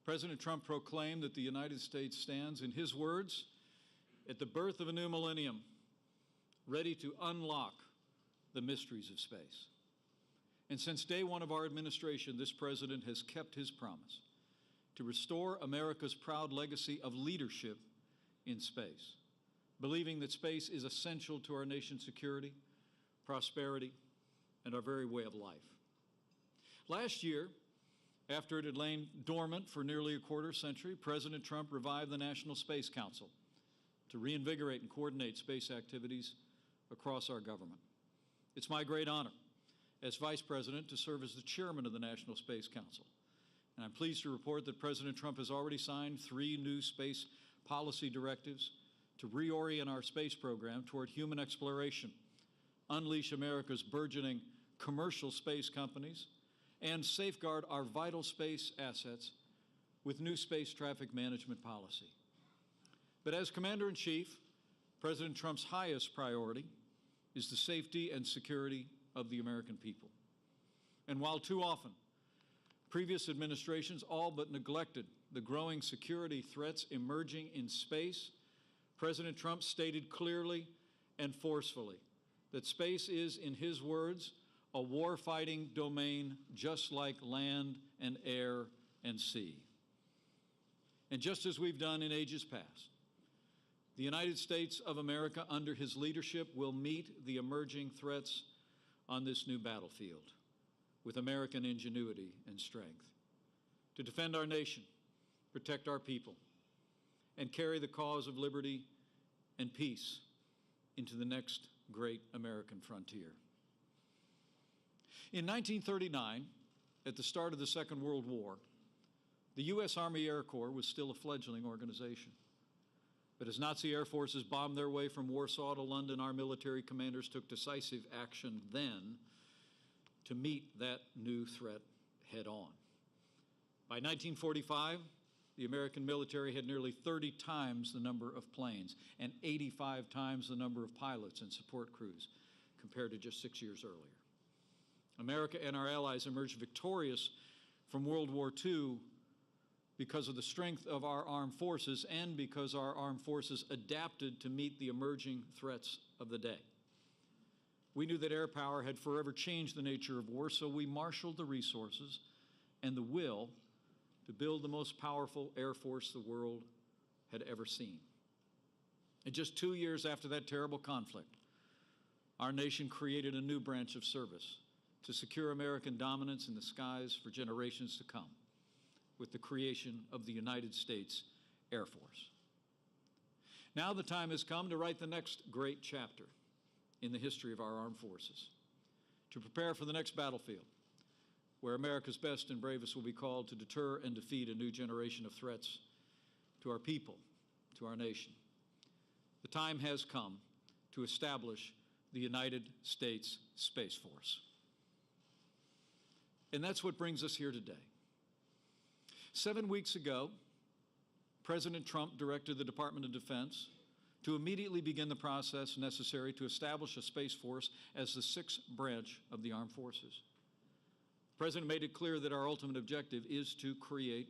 President Trump proclaimed that the United States stands, in his words, at the birth of a new millennium, ready to unlock the mysteries of space. And since day one of our administration, this president has kept his promise to restore America's proud legacy of leadership in space, believing that space is essential to our nation's security, prosperity, and our very way of life. Last year, after it had lain dormant for nearly a quarter century, President Trump revived the National Space Council to reinvigorate and coordinate space activities across our government. It's my great honor as Vice President to serve as the chairman of the National Space Council. And I'm pleased to report that President Trump has already signed 3 new space policy directives to reorient our space program toward human exploration, unleash America's burgeoning commercial space companies, and safeguard our vital space assets with new space traffic management policy. But as Commander-in-Chief, President Trump's highest priority is the safety and security of the American people. And while too often previous administrations all but neglected the growing security threats emerging in space, President Trump stated clearly and forcefully that space is, in his words, a war-fighting domain just like land and air and sea. And just as we've done in ages past, the United States of America, under his leadership, will meet the emerging threats on this new battlefield with American ingenuity and strength to defend our nation, protect our people, and carry the cause of liberty and peace into the next great American frontier. In 1939, at the start of the Second World War, the U.S. Army Air Corps was still a fledgling organization. But as Nazi air forces bombed their way from Warsaw to London, our military commanders took decisive action then to meet that new threat head on. By 1945, the American military had nearly 30 times the number of planes and 85 times the number of pilots and support crews compared to just 6 years earlier. America and our allies emerged victorious from World War II because of the strength of our armed forces and because our armed forces adapted to meet the emerging threats of the day. We knew that air power had forever changed the nature of war, so we marshaled the resources and the will to build the most powerful air force the world had ever seen. And just 2 years after that terrible conflict, our nation created a new branch of service to secure American dominance in the skies for generations to come, with the creation of the United States Air Force. Now the time has come to write the next great chapter in the history of our armed forces, to prepare for the next battlefield, where America's best and bravest will be called to deter and defeat a new generation of threats to our people, to our nation. The time has come to establish the United States Space Force. And that's what brings us here today. 7 weeks ago, President Trump directed the Department of Defense to immediately begin the process necessary to establish a Space Force as the 6th branch of the armed forces. The President made it clear that our ultimate objective is to create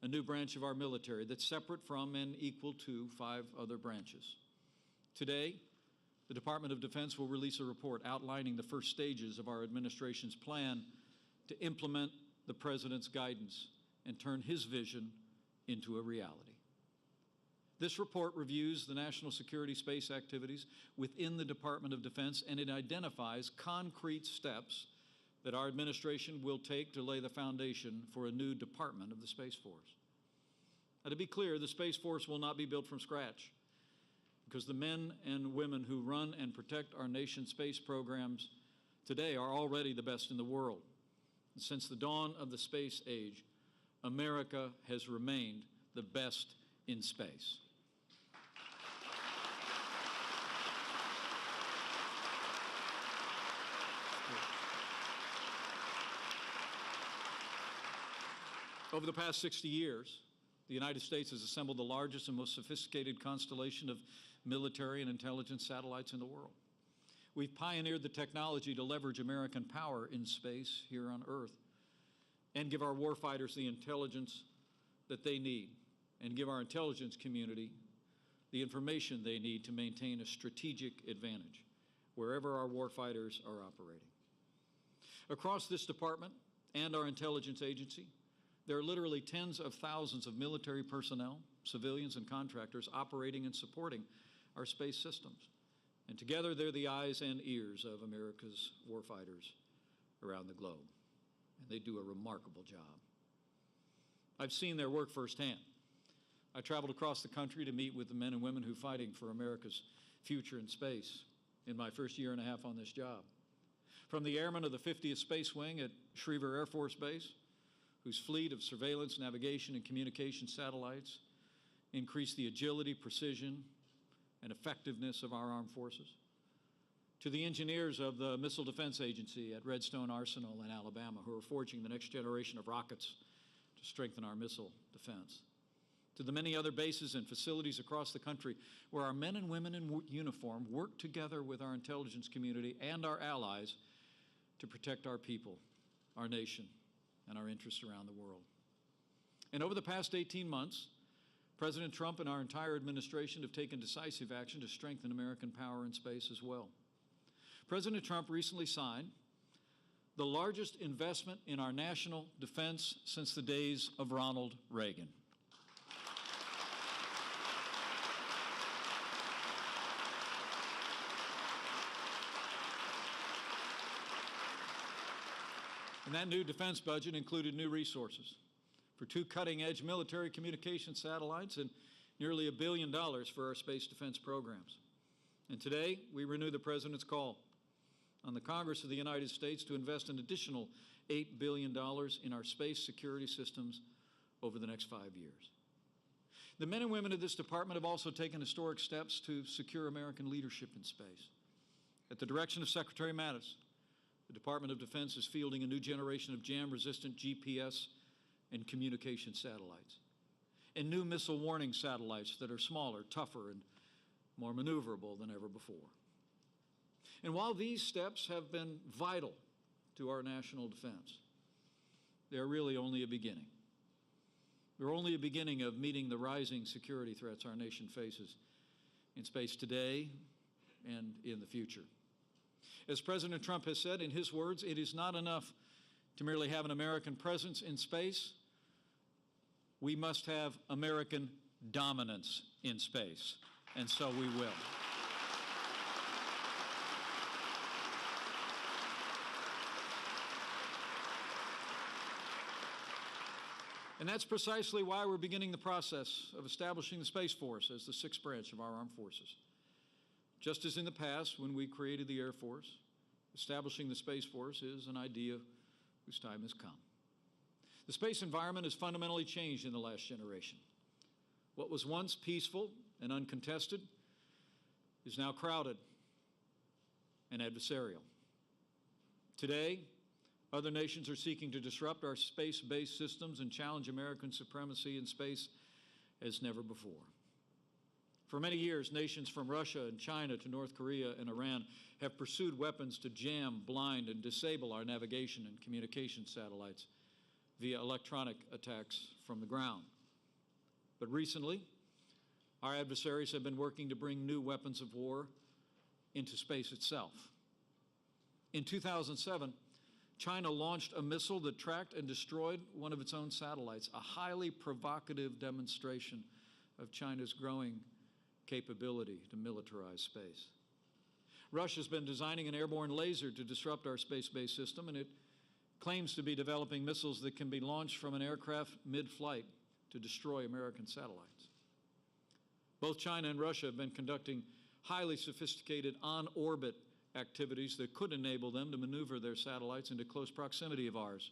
a new branch of our military that's separate from and equal to 5 other branches. Today, the Department of Defense will release a report outlining the first stages of our administration's plan to implement the President's guidance and turn his vision into a reality. This report reviews the national security space activities within the Department of Defense, and it identifies concrete steps that our administration will take to lay the foundation for a new department of the Space Force. Now, to be clear, the Space Force will not be built from scratch, because the men and women who run and protect our nation's space programs today are already the best in the world. And since the dawn of the space age, America has remained the best in space. Over the past 60 years, the United States has assembled the largest and most sophisticated constellation of military and intelligence satellites in the world. We've pioneered the technology to leverage American power in space here on Earth and give our warfighters the intelligence that they need and give our intelligence community the information they need to maintain a strategic advantage wherever our warfighters are operating. Across this department and our intelligence agency, there are literally tens of thousands of military personnel, civilians, and contractors operating and supporting our space systems. And together, they're the eyes and ears of America's warfighters around the globe. And they do a remarkable job. I've seen their work firsthand. I traveled across the country to meet with the men and women who are fighting for America's future in space in my first year and a half on this job. From the airmen of the 50th Space Wing at Schriever Air Force Base, whose fleet of surveillance, navigation, and communication satellites increase the agility, precision, and effectiveness of our armed forces, to the engineers of the Missile Defense Agency at Redstone Arsenal in Alabama, who are forging the next generation of rockets to strengthen our missile defense, to the many other bases and facilities across the country where our men and women in uniform work together with our intelligence community and our allies to protect our people, our nation, and our interests around the world. And over the past 18 months, President Trump and our entire administration have taken decisive action to strengthen American power in space as well. President Trump recently signed the largest investment in our national defense since the days of Ronald Reagan. And that new defense budget included new resources for 2 cutting-edge military communication satellites and nearly $1 billion for our space defense programs. And today, we renew the President's call on the Congress of the United States to invest an additional $8 billion in our space security systems over the next 5 years. The men and women of this department have also taken historic steps to secure American leadership in space. At the direction of Secretary Mattis, the Department of Defense is fielding a new generation of jam-resistant GPS and communication satellites, and new missile warning satellites that are smaller, tougher, and more maneuverable than ever before. And while these steps have been vital to our national defense, they're really only a beginning. They're only a beginning of meeting the rising security threats our nation faces in space today and in the future. As President Trump has said in his words, it is not enough to merely have an American presence in space. We must have American dominance in space, and so we will. And that's precisely why we're beginning the process of establishing the Space Force as the 6th branch of our armed forces. Just as in the past, when we created the Air Force, establishing the Space Force is an idea whose time has come. The space environment has fundamentally changed in the last generation. What was once peaceful and uncontested is now crowded and adversarial. Today, other nations are seeking to disrupt our space-based systems and challenge American supremacy in space as never before. For many years, nations from Russia and China to North Korea and Iran have pursued weapons to jam, blind, and disable our navigation and communication satellites via electronic attacks from the ground. But recently, our adversaries have been working to bring new weapons of war into space itself. In 2007, China launched a missile that tracked and destroyed one of its own satellites, a highly provocative demonstration of China's growing capability to militarize space. Russia's been designing an airborne laser to disrupt our space-based system, and it claims to be developing missiles that can be launched from an aircraft mid-flight to destroy American satellites. Both China and Russia have been conducting highly sophisticated on-orbit activities that could enable them to maneuver their satellites into close proximity of ours,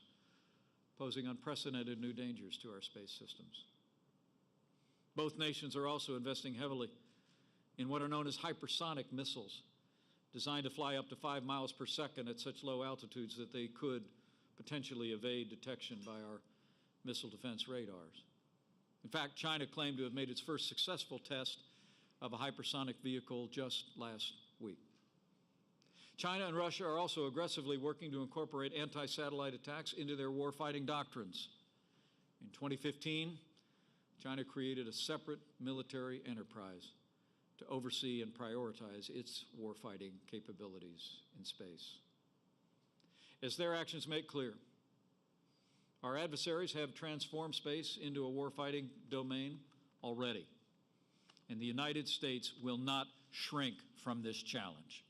posing unprecedented new dangers to our space systems. Both nations are also investing heavily in what are known as hypersonic missiles, designed to fly up to 5 miles per second at such low altitudes that they could potentially evade detection by our missile defense radars. In fact, China claimed to have made its first successful test of a hypersonic vehicle just last week. China and Russia are also aggressively working to incorporate anti-satellite attacks into their warfighting doctrines. In 2015, China created a separate military enterprise to oversee and prioritize its warfighting capabilities in space. As their actions make clear, our adversaries have transformed space into a warfighting domain already, and the United States will not shrink from this challenge.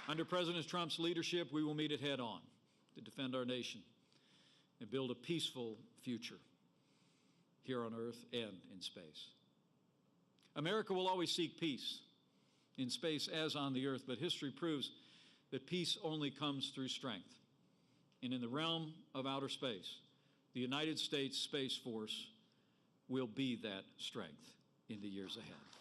Under President Trump's leadership, we will meet it head on to defend our nation and build a peaceful future here on Earth and in space. America will always seek peace in space as on the Earth, but history proves that peace only comes through strength. And in the realm of outer space, the United States Space Force will be that strength in the years ahead.